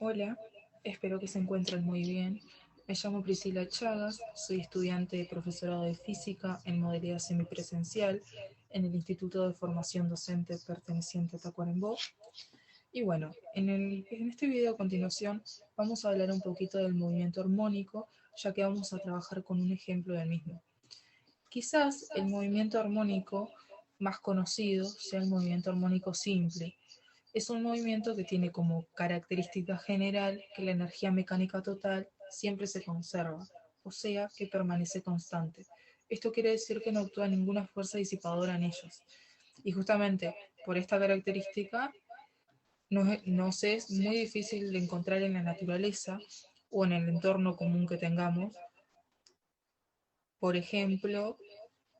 Hola, espero que se encuentren muy bien. Me llamo Priscila Chagas, soy estudiante de profesorado de física en modalidad semipresencial en el Instituto de Formación Docente perteneciente a Tacuarembó. Y bueno, en este video a continuación vamos a hablar un poquito del movimiento armónico, ya que vamos a trabajar con un ejemplo del mismo. Quizás el movimiento armónico más conocido sea el movimiento armónico simple. Es un movimiento que tiene como característica general que la energía mecánica total siempre se conserva, o sea, que permanece constante. Esto quiere decir que no actúa ninguna fuerza disipadora en ellos. Y justamente por esta característica nos es muy difícil de encontrar en la naturaleza o en el entorno común que tengamos. Por ejemplo,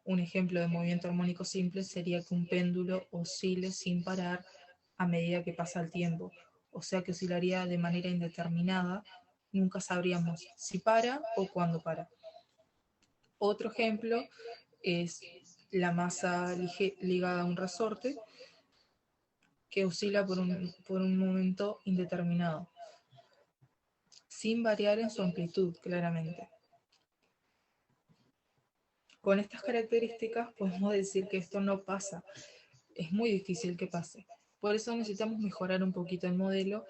un ejemplo de movimiento armónico simple sería que un péndulo oscile sin parar a medida que pasa el tiempo, o sea que oscilaría de manera indeterminada, nunca sabríamos si para o cuándo para. Otro ejemplo es la masa ligada a un resorte que oscila por un momento indeterminado, sin variar en su amplitud claramente. Con estas características podemos decir que esto no pasa, es muy difícil que pase. Por eso necesitamos mejorar un poquito el modelo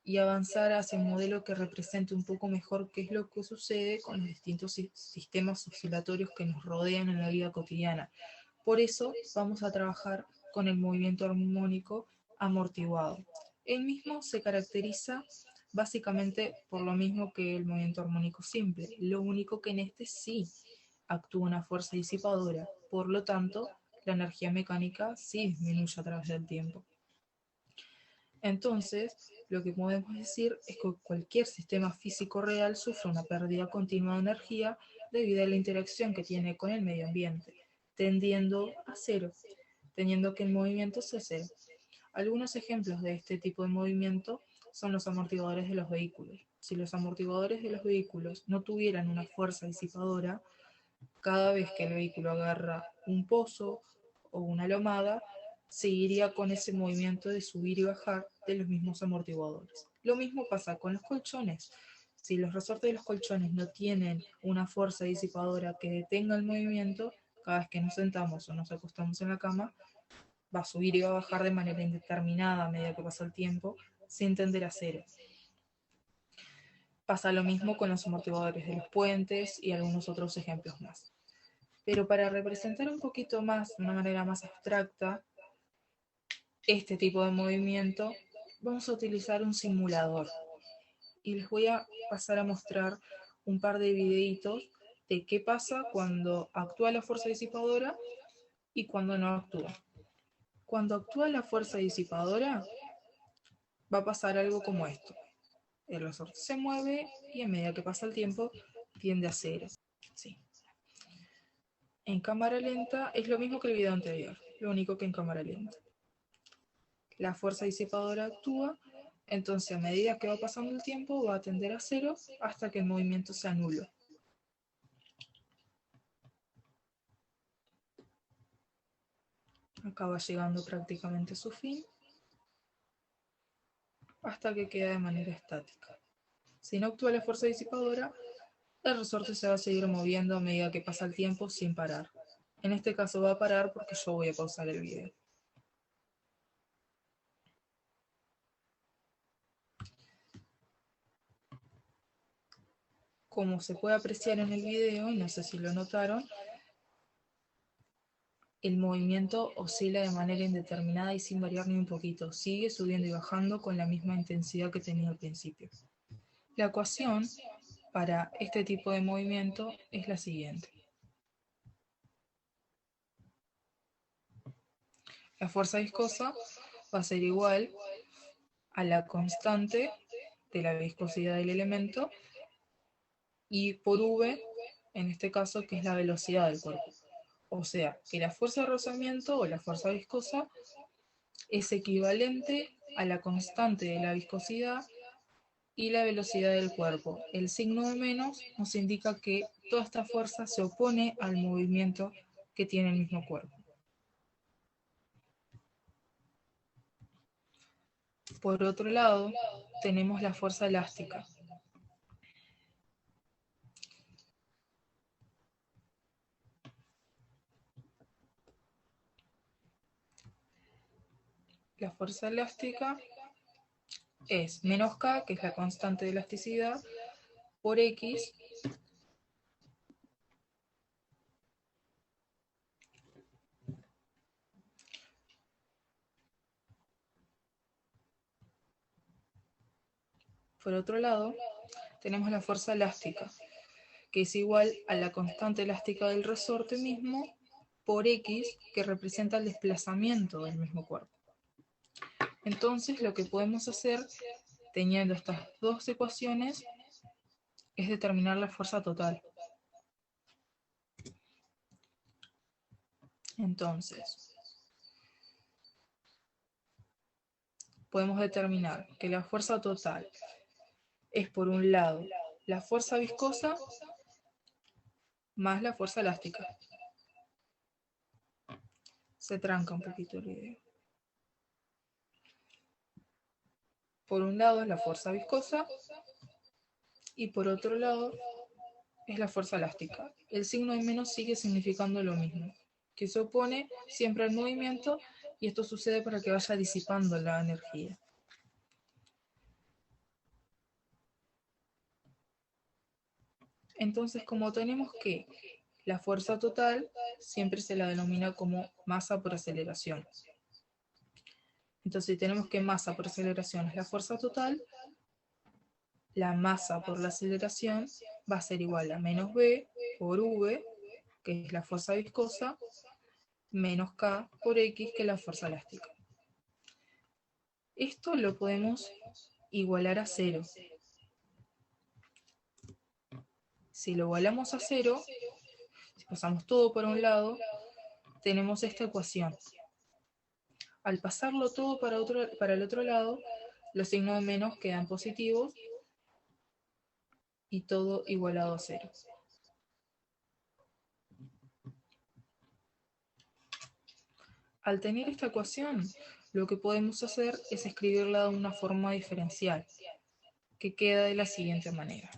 y avanzar hacia un modelo que represente un poco mejor qué es lo que sucede con los distintos sistemas oscilatorios que nos rodean en la vida cotidiana. Por eso vamos a trabajar con el movimiento armónico amortiguado. El mismo se caracteriza básicamente por lo mismo que el movimiento armónico simple, lo único que en este sí actúa una fuerza disipadora, por lo tanto la energía mecánica sí disminuye a través del tiempo. Entonces, lo que podemos decir es que cualquier sistema físico real sufre una pérdida continua de energía debido a la interacción que tiene con el medio ambiente, tendiendo a cero, teniendo que el movimiento sea cero. Algunos ejemplos de este tipo de movimiento son los amortiguadores de los vehículos. Si los amortiguadores de los vehículos no tuvieran una fuerza disipadora, cada vez que el vehículo agarra un pozo o una lomada, seguiría con ese movimiento de subir y bajar de los mismos amortiguadores. Lo mismo pasa con los colchones. Si los resortes de los colchones no tienen una fuerza disipadora que detenga el movimiento, cada vez que nos sentamos o nos acostamos en la cama, va a subir y va a bajar de manera indeterminada a medida que pasa el tiempo, sin tender a cero. Pasa lo mismo con los amortiguadores de los puentes y algunos otros ejemplos más. Pero para representar un poquito más, de una manera más abstracta, este tipo de movimiento, vamos a utilizar un simulador. Y les voy a pasar a mostrar un par de videitos de qué pasa cuando actúa la fuerza disipadora y cuando no actúa. Cuando actúa la fuerza disipadora, va a pasar algo como esto. El resorte se mueve y a medida que pasa el tiempo tiende a cero. Sí. En cámara lenta es lo mismo que el video anterior, lo único que en cámara lenta. La fuerza disipadora actúa, entonces a medida que va pasando el tiempo va a tender a cero hasta que el movimiento sea nulo. Acá va llegando prácticamente a su fin hasta que queda de manera estática. Si no actúa la fuerza disipadora, el resorte se va a seguir moviendo a medida que pasa el tiempo sin parar. En este caso va a parar porque yo voy a pausar el video. Como se puede apreciar en el video, y no sé si lo notaron, el movimiento oscila de manera indeterminada y sin variar ni un poquito. Sigue subiendo y bajando con la misma intensidad que tenía al principio. La ecuación para este tipo de movimiento es la siguiente. La fuerza viscosa va a ser igual a la constante de la viscosidad del elemento y por V, en este caso, que es la velocidad del cuerpo. O sea, que la fuerza de rozamiento o la fuerza viscosa es equivalente a la constante de la viscosidad y la velocidad del cuerpo. El signo de menos nos indica que toda esta fuerza se opone al movimiento que tiene el mismo cuerpo. Por otro lado, tenemos la fuerza elástica. La fuerza elástica es menos K, que es la constante de elasticidad, por X, por otro lado, tenemos la fuerza elástica, que es igual a la constante elástica del resorte mismo por X, que representa el desplazamiento del mismo cuerpo. Entonces, lo que podemos hacer, teniendo estas dos ecuaciones, es determinar la fuerza total. Entonces, podemos determinar que la fuerza total es, por un lado, la fuerza viscosa más la fuerza elástica. Se tranca un poquito el video. Por un lado es la fuerza viscosa y por otro lado es la fuerza elástica. El signo de menos sigue significando lo mismo, que se opone siempre al movimiento, y esto sucede para que vaya disipando la energía. Entonces, como tenemos que la fuerza total siempre se la denomina como masa por aceleración. Entonces, si tenemos que masa por aceleración es la fuerza total, la masa por la aceleración va a ser igual a menos B por V, que es la fuerza viscosa, menos K por X, que es la fuerza elástica. Esto lo podemos igualar a cero. Si lo igualamos a cero, si pasamos todo por un lado, tenemos esta ecuación. Al pasarlo todo para el otro lado, los signos de menos quedan positivos y todo igualado a cero. Al tener esta ecuación, lo que podemos hacer es escribirla de una forma diferencial, que queda de la siguiente manera.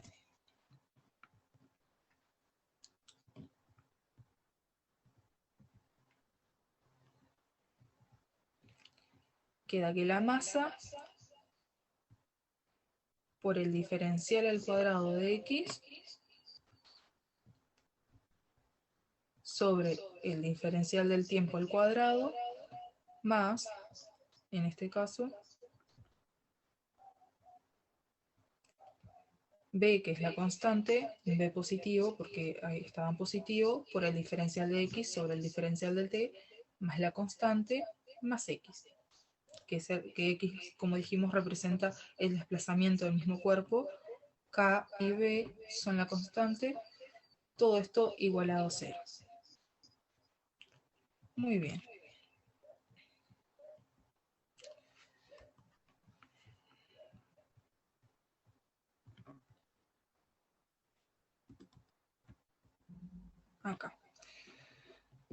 Queda que la masa por el diferencial al cuadrado de X sobre el diferencial del tiempo al cuadrado más, en este caso, B, que es la constante, B positivo, porque ahí estaba en positivo, por el diferencial de X sobre el diferencial del T, más la constante, más X. Que X, como dijimos, representa el desplazamiento del mismo cuerpo. K y B son la constante. Todo esto igualado a cero. Muy bien. Acá.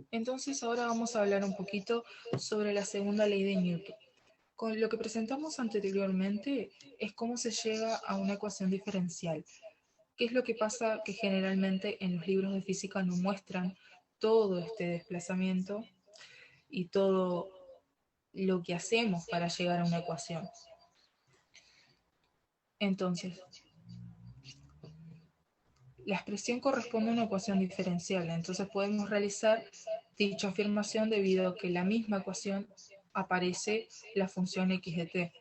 Entonces ahora vamos a hablar un poquito sobre la segunda ley de Newton. Con lo que presentamos anteriormente es cómo se llega a una ecuación diferencial. ¿Qué es lo que pasa? Que generalmente en los libros de física no muestran todo este desplazamiento y todo lo que hacemos para llegar a una ecuación. Entonces, la expresión corresponde a una ecuación diferencial, entonces podemos realizar dicha afirmación debido a que en la misma ecuación aparece la función x de t,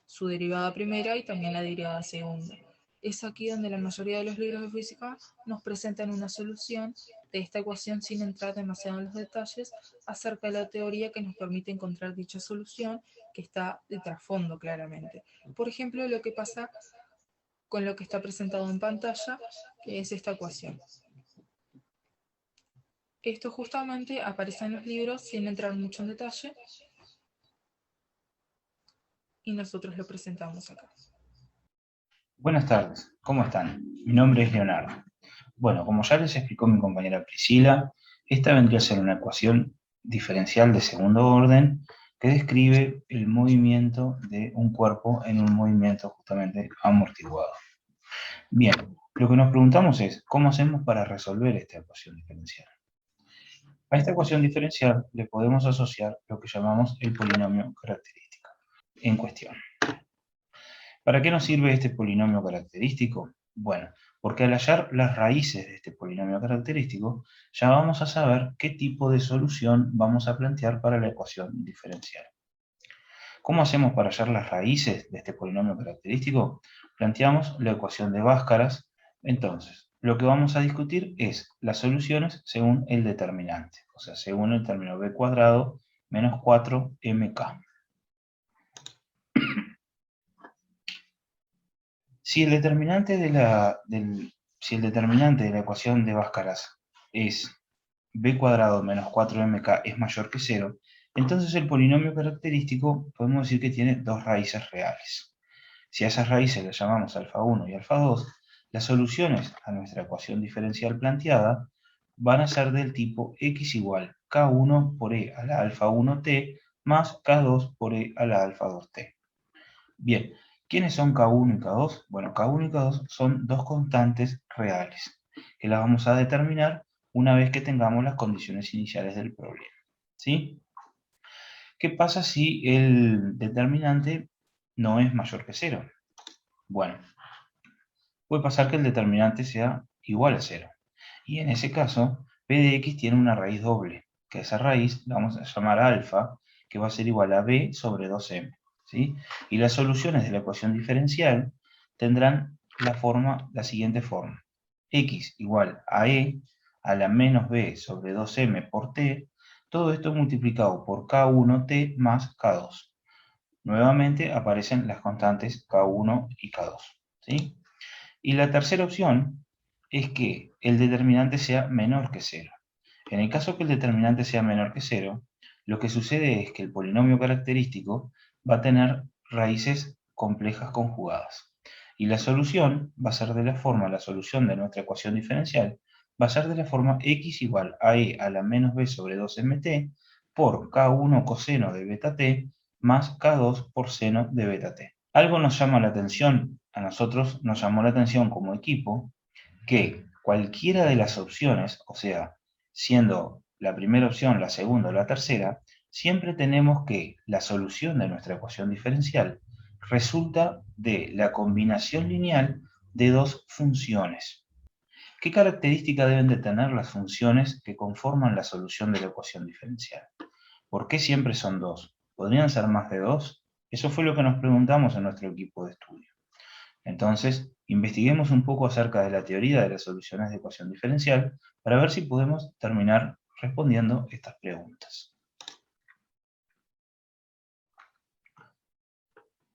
su derivada primera y también la derivada segunda. Es aquí donde la mayoría de los libros de física nos presentan una solución de esta ecuación sin entrar demasiado en los detalles acerca de la teoría que nos permite encontrar dicha solución, que está de trasfondo claramente. Por ejemplo, lo que pasa con lo que está presentado en pantalla, que es esta ecuación. Esto justamente aparece en los libros sin entrar mucho en detalle y nosotros lo presentamos acá. Buenas tardes, ¿cómo están? Mi nombre es Leonardo. Bueno, como ya les explicó mi compañera Priscila, esta vendría a ser una ecuación diferencial de segundo orden que describe el movimiento de un cuerpo en un movimiento justamente amortiguado. Bien, lo que nos preguntamos es, ¿cómo hacemos para resolver esta ecuación diferencial? A esta ecuación diferencial le podemos asociar lo que llamamos el polinomio característico en cuestión. ¿Para qué nos sirve este polinomio característico? Bueno, porque al hallar las raíces de este polinomio característico, ya vamos a saber qué tipo de solución vamos a plantear para la ecuación diferencial. ¿Cómo hacemos para hallar las raíces de este polinomio característico? Planteamos la ecuación de Bhaskara. Entonces, lo que vamos a discutir es las soluciones según el determinante, o sea, según el término b cuadrado menos 4mk. Si el determinante de la ecuación de Bhaskara es b cuadrado menos 4mk es mayor que 0, entonces el polinomio característico podemos decir que tiene dos raíces reales. Si a esas raíces las llamamos alfa 1 y alfa 2, las soluciones a nuestra ecuación diferencial planteada van a ser del tipo x igual k1 por e a la alfa 1t más k2 por e a la alfa 2t. Bien, ¿quiénes son K1 y K2? Bueno, K1 y K2 son dos constantes reales, que las vamos a determinar una vez que tengamos las condiciones iniciales del problema. ¿Sí? ¿Qué pasa si el determinante no es mayor que 0? Bueno, puede pasar que el determinante sea igual a 0. Y en ese caso, p de x tiene una raíz doble, que esa raíz la vamos a llamar alfa, que va a ser igual a b sobre 2m. ¿Sí? Y las soluciones de la ecuación diferencial tendrán la siguiente forma. X igual a e a la menos b sobre 2m por t, todo esto multiplicado por k1t más k2. Nuevamente aparecen las constantes k1 y k2. ¿Sí? Y la tercera opción es que el determinante sea menor que 0. En el caso que el determinante sea menor que 0, lo que sucede es que el polinomio característico va a tener raíces complejas conjugadas. Y la solución va a ser de la forma, la solución de nuestra ecuación diferencial, va a ser de la forma x igual a e a la menos b sobre 2mt por k1 coseno de beta t más k2 por seno de beta t. Algo nos llama la atención, a nosotros nos llamó la atención como equipo, que cualquiera de las opciones, o sea, siendo la primera opción, la segunda o la tercera, siempre tenemos que la solución de nuestra ecuación diferencial resulta de la combinación lineal de dos funciones. ¿Qué característica deben de tener las funciones que conforman la solución de la ecuación diferencial? ¿Por qué siempre son dos? ¿Podrían ser más de dos? Eso fue lo que nos preguntamos en nuestro equipo de estudio. Entonces, investiguemos un poco acerca de la teoría de las soluciones de ecuación diferencial para ver si podemos terminar respondiendo estas preguntas.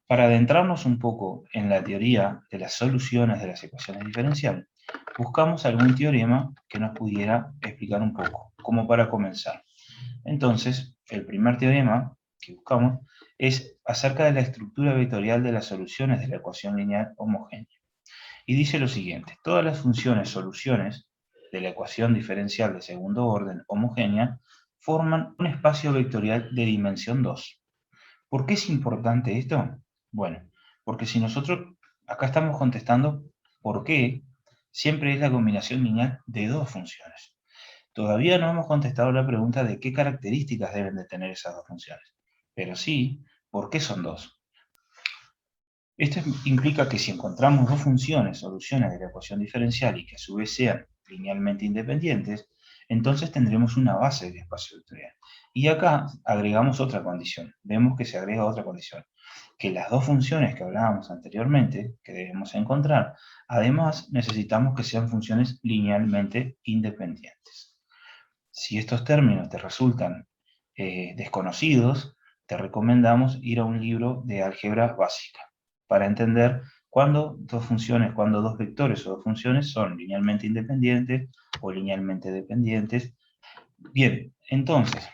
Para adentrarnos un poco en la teoría de las soluciones de las ecuaciones diferenciales, buscamos algún teorema que nos pudiera explicar un poco, como para comenzar. Entonces, el primer teorema que buscamos es acerca de la estructura vectorial de las soluciones de la ecuación lineal homogénea. Y dice lo siguiente: todas las funciones soluciones de la ecuación diferencial de segundo orden homogénea forman un espacio vectorial de dimensión 2. ¿Por qué es importante esto? Bueno, porque si nosotros acá estamos contestando por qué siempre es la combinación lineal de dos funciones. Todavía no hemos contestado la pregunta de qué características deben de tener esas dos funciones, pero sí, ¿por qué son dos? Esto implica que si encontramos dos funciones, soluciones de la ecuación diferencial y que a su vez sean linealmente independientes, entonces tendremos una base de espacio vectorial. Y acá agregamos otra condición. Vemos que se agrega otra condición. Que las dos funciones que hablábamos anteriormente, que debemos encontrar, además necesitamos que sean funciones linealmente independientes. Si estos términos te resultan desconocidos, te recomendamos ir a un libro de álgebra básica para entender cuándo dos vectores o dos funciones son linealmente independientes o linealmente dependientes. Bien, entonces,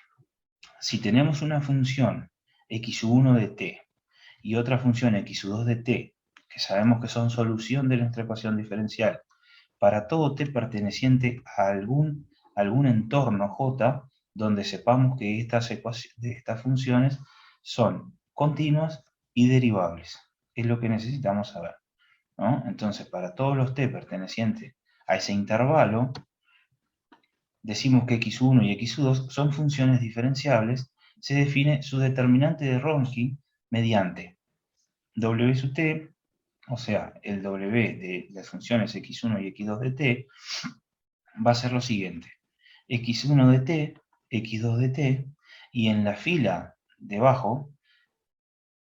si tenemos una función x1 de t y otra función x2 de t, que sabemos que son solución de nuestra ecuación diferencial, para todo t perteneciente a algún entorno J, donde sepamos que estas funciones son continuas y derivables. Es lo que necesitamos saber, ¿no? Entonces, para todos los t pertenecientes a ese intervalo, decimos que x1 y x2 son funciones diferenciables. Se define su determinante de Wronski mediante w sub t, o sea, el w de las funciones x1 y x2 de t, va a ser lo siguiente: x1 de t, x2 de t, y en la fila debajo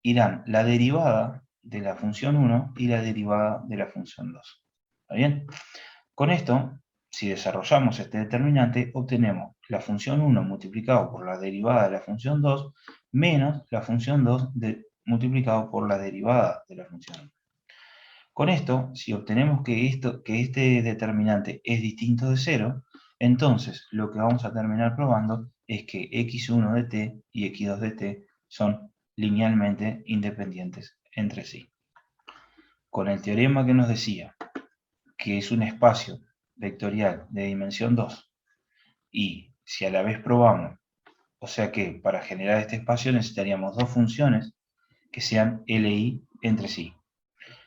irán la derivada de la función 1 y la derivada de la función 2. ¿Está bien? Con esto, si desarrollamos este determinante, obtenemos la función 1 multiplicado por la derivada de la función 2 menos la función 2 multiplicado por la derivada de la función 1. Con esto, si obtenemos que este determinante es distinto de 0, entonces lo que vamos a terminar probando es que x1 de t y x2 de t son linealmente independientes entre sí. Con el teorema que nos decía que es un espacio vectorial de dimensión 2, y si a la vez probamos, o sea que para generar este espacio necesitaríamos dos funciones que sean LI entre sí.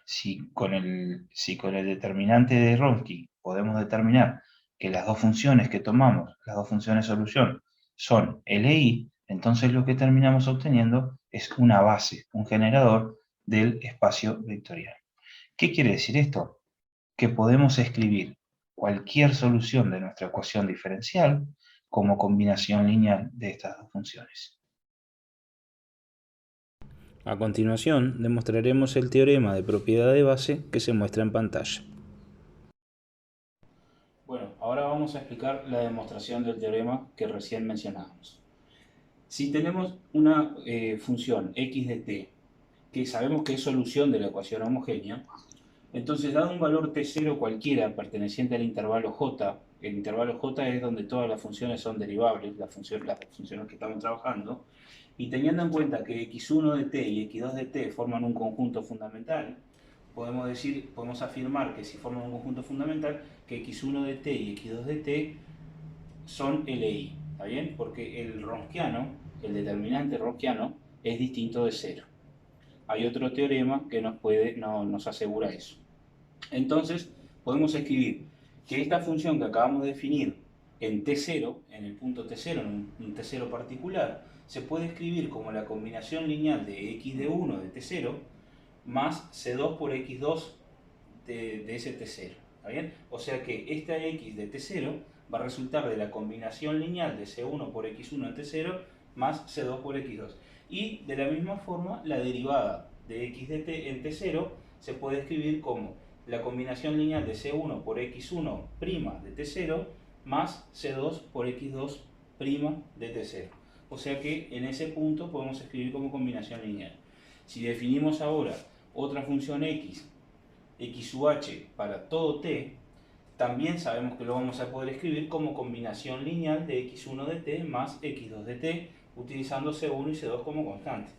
Si con el determinante de Wronski podemos determinar que las dos funciones que tomamos, las dos funciones solución, son LI, entonces lo que terminamos obteniendo es una base, un generador del espacio vectorial. ¿Qué quiere decir esto? Que podemos escribir cualquier solución de nuestra ecuación diferencial como combinación lineal de estas dos funciones. A continuación, demostraremos el teorema de propiedad de base que se muestra en pantalla. Bueno, ahora vamos a explicar la demostración del teorema que recién mencionábamos. Si tenemos una función x de t, que sabemos que es solución de la ecuación homogénea, entonces dado un valor t0 cualquiera perteneciente al intervalo j, el intervalo j es donde todas las funciones son derivables, las funciones que estamos trabajando, y teniendo en cuenta que x1 de t y x2 de t forman un conjunto fundamental, podemos afirmar que si forman un conjunto fundamental, que x1 de t y x2 de t son LI, ¿está bien? Porque el wronskiano, el determinante wronskiano, es distinto de 0. Hay otro teorema que nos asegura eso. Entonces, podemos escribir que esta función que acabamos de definir en t0, en el punto t0, en un t0 particular, se puede escribir como la combinación lineal de x de 1 de t0 más c2 por x2 de ese t0. ¿Está bien? O sea que esta x de t0 va a resultar de la combinación lineal de c1 por x1 en t0 más c2 por x2. Y de la misma forma, la derivada de x de t en t0 se puede escribir como la combinación lineal de c1 por x1' de t0 más c2 por x2' de t0. O sea que en ese punto podemos escribir como combinación lineal. Si definimos ahora otra función x sub h para todo t, también sabemos que lo vamos a poder escribir como combinación lineal de x1 de t más x2 de t, utilizando c1 y c2 como constantes.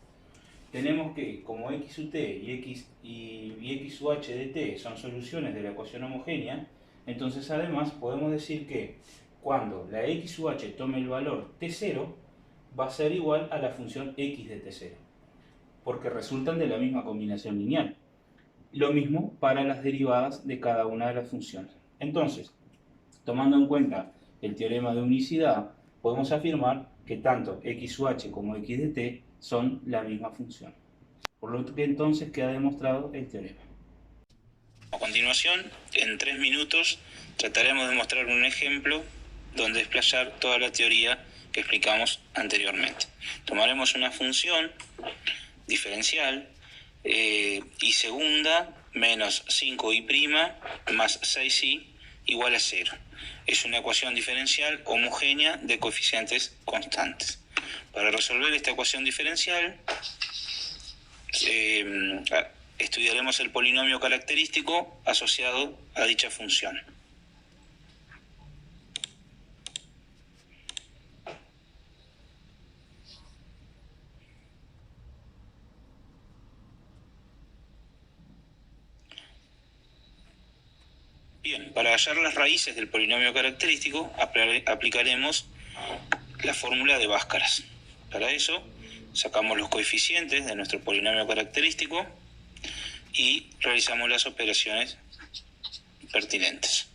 Tenemos que, como x sub t y x sub h de t son soluciones de la ecuación homogénea, entonces además podemos decir que cuando la x sub h tome el valor t0, va a ser igual a la función x de t0, porque resultan de la misma combinación lineal. Lo mismo para las derivadas de cada una de las funciones. Entonces, tomando en cuenta el teorema de unicidad, podemos afirmar que tanto x sub h como x de t son la misma función. Por lo que entonces queda demostrado el teorema. A continuación, en 3 minutos, trataremos de mostrar un ejemplo donde desplayar toda la teoría que explicamos anteriormente. Tomaremos una función diferencial y segunda menos 5i' más 6i igual a 0. Es una ecuación diferencial homogénea de coeficientes constantes. Para resolver esta ecuación diferencial, estudiaremos el polinomio característico asociado a dicha función. Bien, para hallar las raíces del polinomio característico aplicaremos la fórmula de Bhaskara. Para eso sacamos los coeficientes de nuestro polinomio característico y realizamos las operaciones pertinentes.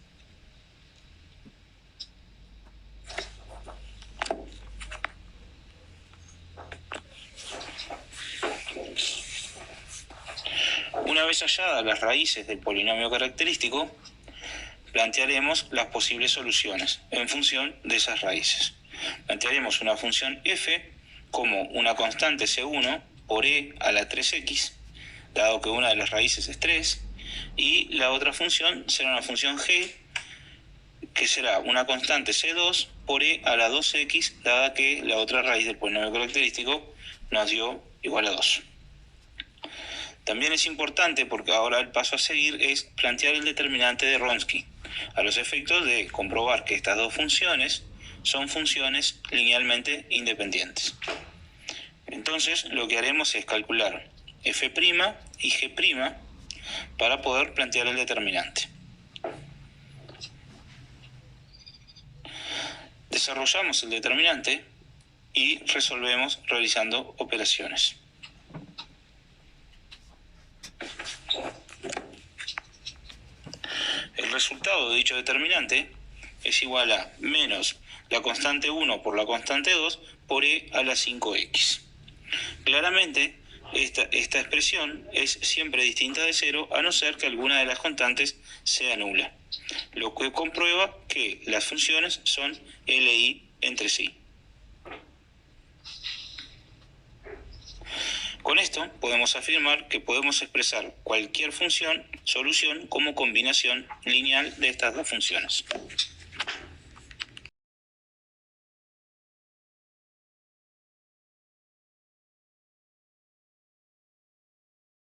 Una vez halladas las raíces del polinomio característico, plantearemos las posibles soluciones en función de esas raíces. Plantearemos una función f como una constante C1 por e a la 3x, dado que una de las raíces es 3, y la otra función será una función g, que será una constante C2 por e a la 2x, dada que la otra raíz del polinomio característico nos dio igual a 2. También es importante, porque ahora el paso a seguir es plantear el determinante de Wronski, a los efectos de comprobar que estas dos funciones son funciones linealmente independientes. Entonces lo que haremos es calcular f' y g' para poder plantear el determinante. Desarrollamos el determinante y resolvemos realizando operaciones. El resultado de dicho determinante es igual a menos la constante 1 por la constante 2 por e a la 5x. Claramente, esta expresión es siempre distinta de 0 a no ser que alguna de las constantes sea nula, lo que comprueba que las funciones son LI entre sí. Con esto podemos afirmar que podemos expresar cualquier solución como combinación lineal de estas dos funciones.